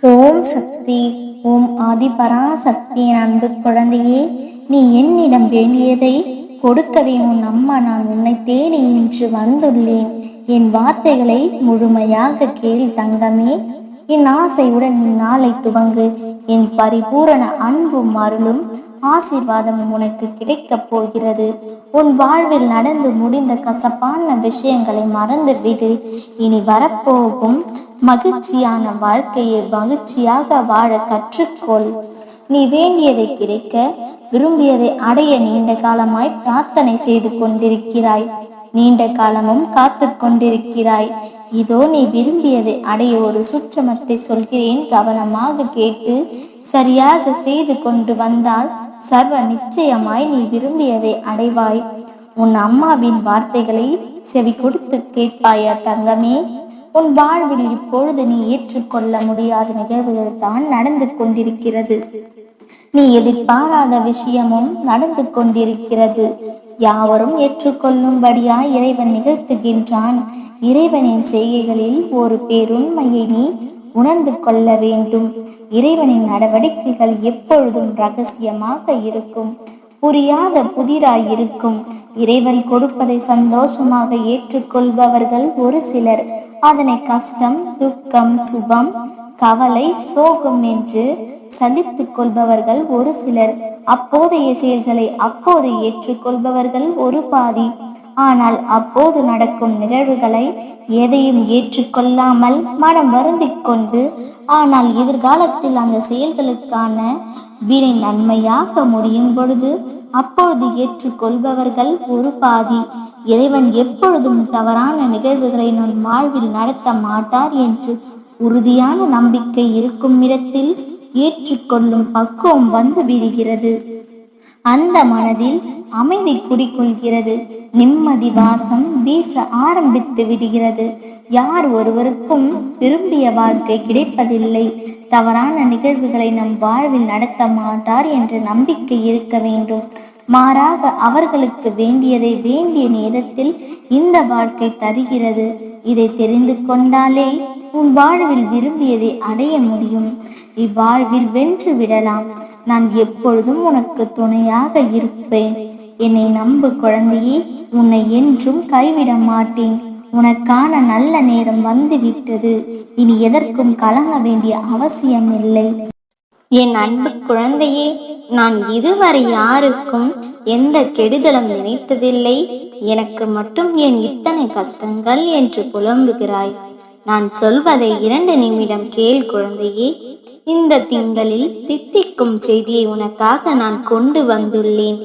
ஓம் சக்தி. ஓம் ஆதிபராசக்தியின் அன்பு குழந்தையே, நீ என்னிடம் வேண்டியதை கொடுக்கவே உன் அம்மா நான் உன்னை தேடி இன்று வந்துள்ளேன். என் வார்த்தைகளை முழுமையாக கேள் தங்கமே. என் ஆசையுடன் இந்நாளை துவங்கு. என் பரிபூரண அன்பும் அருளும் ஆசீர்வாதமும் உனக்கு கிடைக்கப் போகிறது. உன் வாழ்வில் நடந்து முடிந்த கசப்பான விஷயங்களை மறந்துவிடு. இனி வரப்போகும் மகிழ்ச்சியான வாழ்க்கையை மகிழ்ச்சியாக வாழ கற்றுக்கொள். நீ வேண்டியதை கிடைக்க, விரும்பியதை அடைய நீண்ட காலமாய் பிரார்த்தனை செய்து கொண்டிருக்கிறாய். நீண்ட காலமும் காத்து கொண்டிருக்கிறாய். இதோ நீ விரும்பியதை அடைய ஒரு சுற்றமத்தை சொல்கிறேன், கவனமாக கேட்டு சரியாக செய்து கொண்டு வந்தால் சர்வ நிச்சயமாய் நீ விரும்பியதை அடைவாய். உன் அம்மாவின் வார்த்தைகளை செவி கொடுத்து கேட்பாயா தங்கமே? உன் வாழ்வில் இப்பொழுது நீ ஏற்றுக்கொள்ள முடியாத நிகழ்வுகள் தான் நடந்து கொண்டிருக்கிறது. நீ எதிர்பாராத விஷயமும் நடந்து கொண்டிருக்கிறது. யாவரும் ஏற்றுக்கொள்ளும்படியா இறைவன் நிகழ்த்துகின்றான். இறைவனின் செய்கைகளில் ஒரு பேருண்மையை நீ உணர்ந்து கொள்ள வேண்டும். இறைவனின் நடவடிக்கைகள் எப்பொழுதும் ரகசியமாக இருக்கும், புரியாத புதிராயிருக்கும். இறைவன் கொடுப்பதை சந்தோஷமாக ஏற்றுக்கொள்பவர்கள் ஒரு சிலர், அதனை கஷ்டம், துக்கம், சுகம், கவலை, சோகம் என்று சலித்துக் கொள்பவர்கள் ஒரு சிலர். அப்போதைய செயல்களை அப்போது ஏற்றுக்கொள்பவர்கள் ஒரு பாதி. ஆனால் அப்போது நடக்கும் நிகழ்வுகளை எதையும் ஏற்றுக்கொள்ளாமல் மனம் வருந்திக் கொண்டு, ஆனால் எதிர்காலத்தில் அந்த செயல்களுக்கான வினை நன்மையாக முடியும் பொழுது அப்பொழுது ஏற்றுக்கொள்பவர்கள் ஒரு பாதி. இறைவன் எப்பொழுதும் தவறான நிகழ்வுகளை நம் வாழ்வில் நடத்த மாட்டார் என்று உறுதியான நம்பிக்கை இருக்கும் இடத்தில் ஏற்றுக்கொள்ளும் பக்குவம் வந்து விடுகிறது. அந்த மனதில் அமைதி குடிக்கொள்கிறது. நிம்மதி வாசம் வீச ஆரம்பித்து விடுகிறது. யார் ஒருவருக்கும் விரும்பிய வாழ்க்கை கிடைப்பதில்லை. தவறான நிகழ்வுகளை நம் வாழ்வில் நடத்த மாட்டார் என்ற நம்பிக்கை இருக்க வேண்டும். மாறாக அவர்களுக்கு வேண்டியதை வேண்டிய நேரத்தில் இந்த வாழ்க்கை தருகிறது. இதை தெரிந்து கொண்டாலே உன் வாழ்வில் விரும்பியதை அடைய முடியும். இவ்வாழ்வில் வென்று விடலாம். நான் எப்பொழுதும் உனக்கு துணையாக இருப்பேன். என்னை நம்பு குழந்தையே, உன்னை என்றும் கைவிட மாட்டேன். உனக்கான நல்ல நேரம் வந்துவிட்டது. இனி எதற்கும் கலங்க வேண்டிய அவசியம் இல்லை. என் அன்பு குழந்தையே, நான் இதுவரை யாருக்கும் எந்த கெடுதலும் நினைத்ததில்லை. எனக்கு மட்டும் ஏன் இத்தனை கஷ்டங்கள் என்று புலம்புகிறாய்? நான் சொல்வதை 2 நிமிடம் கேள் குழந்தையே. இந்த திங்களில் தித்திக்கும் செய்தியை உனக்காக நான் கொண்டு வந்துள்ளேன்.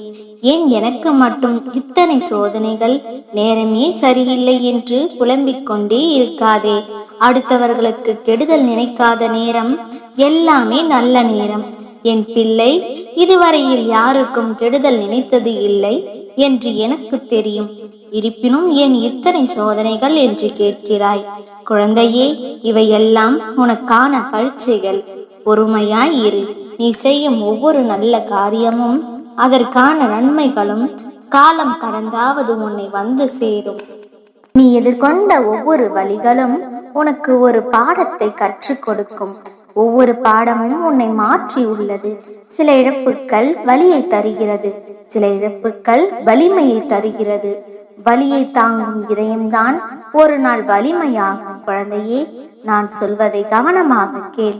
ஏன் எனக்கு மட்டும் இத்தனை சோதனைகள்? நேரமே சரியில்லை என்று புலம்பிக் கொண்டே இருக்காதே. அடுத்தவர்களுக்கு கெடுதல் நினைக்காத நேரம் எல்லாமே நல்ல நேரம். என் பிள்ளை, இதுவரையில் யாருக்கும் கெடுதல் நினைத்தது இல்லை என்று எனக்கு தெரியும். இருப்பினும் ஏன் இத்தனை சோதனைகள் என்று கேட்கிறாய்? குழந்தையே, இவையெல்லாம் உனக்கான பரீட்சைகள். பொறுமையாய் இரு. நீ செய்யும் ஒவ்வொரு நல்ல காரியமும் அதற்கான நன்மைகளும் காலம் கடந்தாவது உன்னை வந்து சேரும். நீ எதிர்கொண்ட ஒவ்வொரு வழிகளும் உனக்கு ஒரு பாடத்தை கற்றுக் கொடுக்கும். ஒவ்வொரு பாடமும் உன்னை மாற்றி உள்ளது. சில இழப்புக்கள் வலியை தருகிறது, சில இழப்புக்கள் வலிமையை தருகிறது. வலியை தாங்கும் இதயம்தான் ஒரு நாள் வலிமையாகும். குழந்தையே, நான் சொல்வதை கவனமாக கேள்.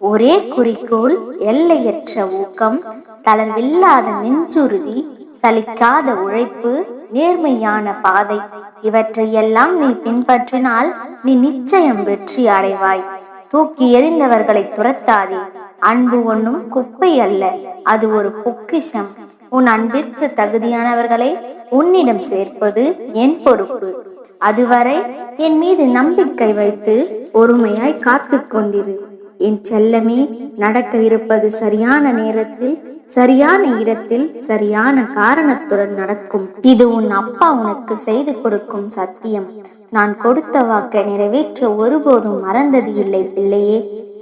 ஒரே குறிக்கோள், எல்லையற்ற ஊக்கம், தளர்வில்லாத நெஞ்சுறுதி, சலிக்காத உழைப்பு, நேர்மையான பாதை, இவற்றையெல்லாம் நீ பின்பற்றினால் நீ நிச்சயம் வெற்றி அடைவாய். தூக்கி எறிந்தவர்களை துரத்தாதே. அன்பு ஒன்றும் குப்பை அல்ல, அது ஒரு பொக்கிஷம். உன் அன்பிற்கு தகுதியானவர்களை உன்னிடம் சேர்ப்பது என் பொறுப்பு. அதுவரை என் மீது நம்பிக்கை வைத்து பொறுமையாய் காத்து கொண்டிரு. என் செல்லமே, நடக்க இருப்பது சரியான நேரத்தில், சரியான இடத்தில், சரியான காரணத்துடன் நடக்கும். இது உன் அப்பா உனக்கு செய்து கொடுக்கும் சத்தியம். நான் கொடுத்த வாக்கை நிறைவேற்ற ஒருபோதும் மறந்தது இல்லை பிள்ளையே.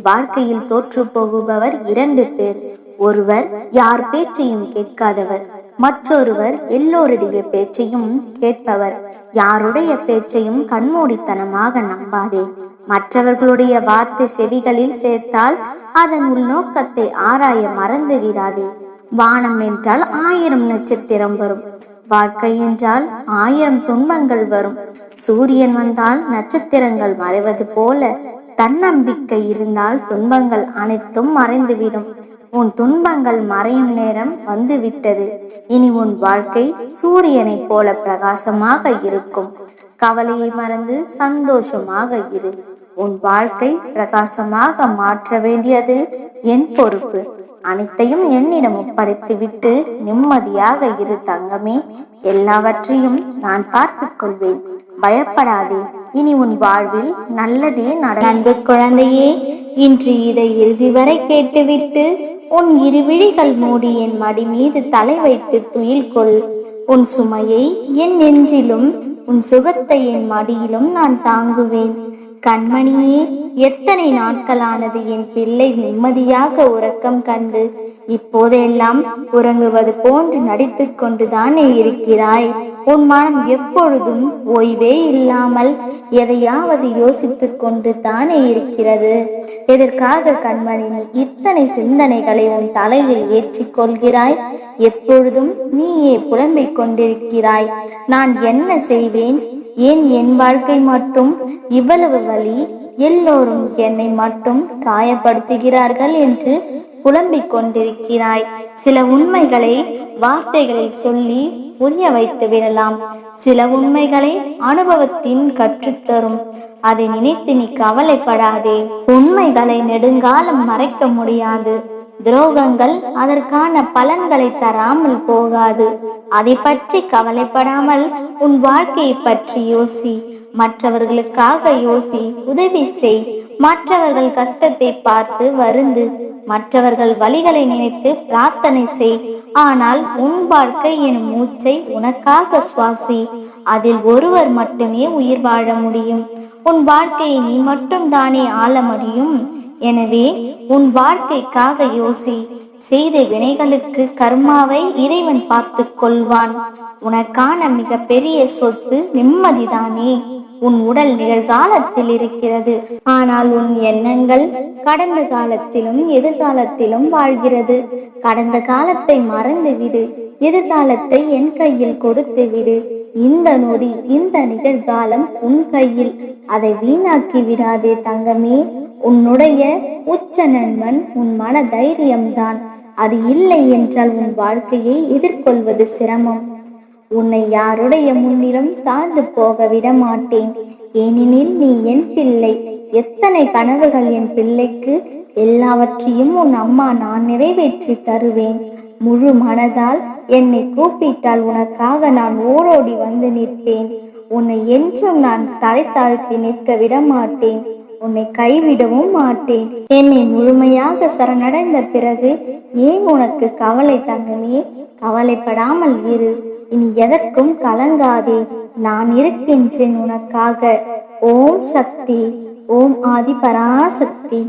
வாழ்க்கையில் தோற்று போகுபவர் 2 பேர். ஒருவர் யார் பேச்சையும் கேட்காதவர், மற்றொருவர் எல்லோருடைய பேச்சையும் கேட்பவர். யாருடைய பேச்சையும் கண்மூடித்தனமாக நம்பாதே. மற்றவர்களுடைய வார்த்தை செவிகளில் சேர்த்தால் அதன் உள்நோக்கத்தை ஆராய மறந்து விடாதே. வானம் என்றால் 1000 நட்சத்திரம் வரும். வாழ்க்கை என்றால் 1000 துன்பங்கள் வரும். சூரியன் வந்தால் நட்சத்திரங்கள் மறைவது போல தன்னம்பிக்கை இருந்தால் துன்பங்கள் அனைத்தும் மறைந்துவிடும். உன் துன்பங்கள் மறையும் நேரம் வந்துவிட்டது. இனி உன் வாழ்க்கை சூரியனை போல பிரகாசமாக இருக்கும். கவலையை மறந்து சந்தோஷமாக இரு. உன் வாழ்க்கை பிரகாசமாக மாற்ற வேண்டியது என் பொறுப்பு. அனைத்தையும் என்னிடம் ஒப்படைத்து விட்டு நிம்மதியாக இரு தங்கமே. எல்லாவற்றையும் நான் பார்த்துக் கொள்வேன். பயப்படாதே. இனி உன் வாழ்வில் நல்லதே அன்பு குழந்தையே, இன்று இதை இறுதி வரை கேட்டுவிட்டு உன் இருவிழிகள் மூடி என் மடி மீது தலை வைத்து துயில் கொள். உன் சுமையை என் நெஞ்சிலும் உன் சுகத்தை என் மடியிலும் நான் தாங்குவேன். கண்மணியே, எத்தனை நாட்களானது என் பிள்ளை நிம்மதியாக உறக்கம் கண்டு இப்போதெல்லாம் உறங்குவது போன்று நடித்து கொண்டுதானே இருக்கிறாய். உன் மனம் எப்பொழுதும் ஓய்வே இல்லாமல் எதையாவது யோசித்து கொண்டு தானே இருக்கிறது. எதற்காக கண்மணி இத்தனை சிந்தனைகளை உன் தலையில் ஏற்றிக் கொள்கிறாய்? எப்பொழுதும் நீயே புலம்பிக் கொண்டிருக்கிறாய். நான் என்ன செய்வேன்? ஏன் என் வாழ்க்கை மட்டும் இவ்வளவு வலி? எல்லோரும் என்னை மட்டும் காயப்படுத்துகிறார்கள் என்று புலம்பிக் கொண்டிருக்கிறாய். சில உண்மைகளை வார்த்தைகளில் சொல்லி புரிய வைத்து விடலாம். சில உண்மைகளை அனுபவத்தின் கற்றுத்தரும். அதை நினைத்து நீ கவலைப்படாதே. உண்மைகளை நெடுங்காலம் மறைக்க முடியாது. துரோகங்கள் அதற்கான பலன்களை தராமல் போகாது. அதை பற்றி கவலைப்படாமல் உன் வாழ்க்கையை பற்றி யோசி. மற்றவர்களுக்காக யோசி, உதவி செய். மற்றவர்கள் கஷ்டத்தை பார்த்து வருந்து. மற்றவர்கள் வழிகளை நினைத்து பிரார்த்தனை செய். ஆனால் உன் வாழ்க்கை எனும் மூச்சை உனக்காக சுவாசி. அதில் ஒருவர் மட்டுமே உயிர் வாழ முடியும். உன் வாழ்க்கையை நீ மட்டும் தானே ஆள முடியும். எனவே உன் வாழ்க்கைக்காக யோசி. செய்த வினைகளுக்கு கர்மாவை இறைவன் பார்த்து கொள்வான். உனக்கான மிக பெரிய சொத்து நிம்மதிதானே. உன் உடல் நிகழ்காலத்தில் இருக்கிறது. ஆனால் உன் எண்ணங்கள் கடந்த காலத்திலும் எதிர்காலத்திலும் வாழ்கிறது. கடந்த காலத்தை மறந்து விடு. எதிர்காலத்தை என் கையில் கொடுத்து விடு. இந்த நொடி, இந்த நிகழ்காலம் உன் கையில். அதை வீணாக்கி விடாதே தங்கமே. உன்னுடைய உச்ச நண்பன் உன் மன தைரியம்தான். அது இல்லை என்றால் உன் வாழ்க்கையை எதிர்கொள்வது சிரமம். உன்னை யாருடைய முன்னிலும் தாழ்ந்து போக விட மாட்டேன். ஏனெனில் நீ என் பிள்ளை. எத்தனை கனவுகள் என் பிள்ளைக்கு! எல்லாவற்றையும் உன் அம்மா நான் நிறைவேற்றி தருவேன். முழு மனதால் என்னை கூப்பிட்டால் உனக்காக நான் ஓடோடி வந்து நிற்பேன். உன்னை என்றும் நான் தலை தாழ்த்தி நிற்க விட மாட்டேன். உன்னை கைவிடவும் மாட்டேன். என்னை முழுமையாக சரணடைந்த பிறகு ஏன் உனக்கு கவலை தங்கமே? கவலைப்படாமல் இரு. இனி எதற்கும் கலங்காதே. நான் இருக்கின்றேன் உனக்காக. ஓம் சக்தி. ஓம் ஆதி பராசக்தி.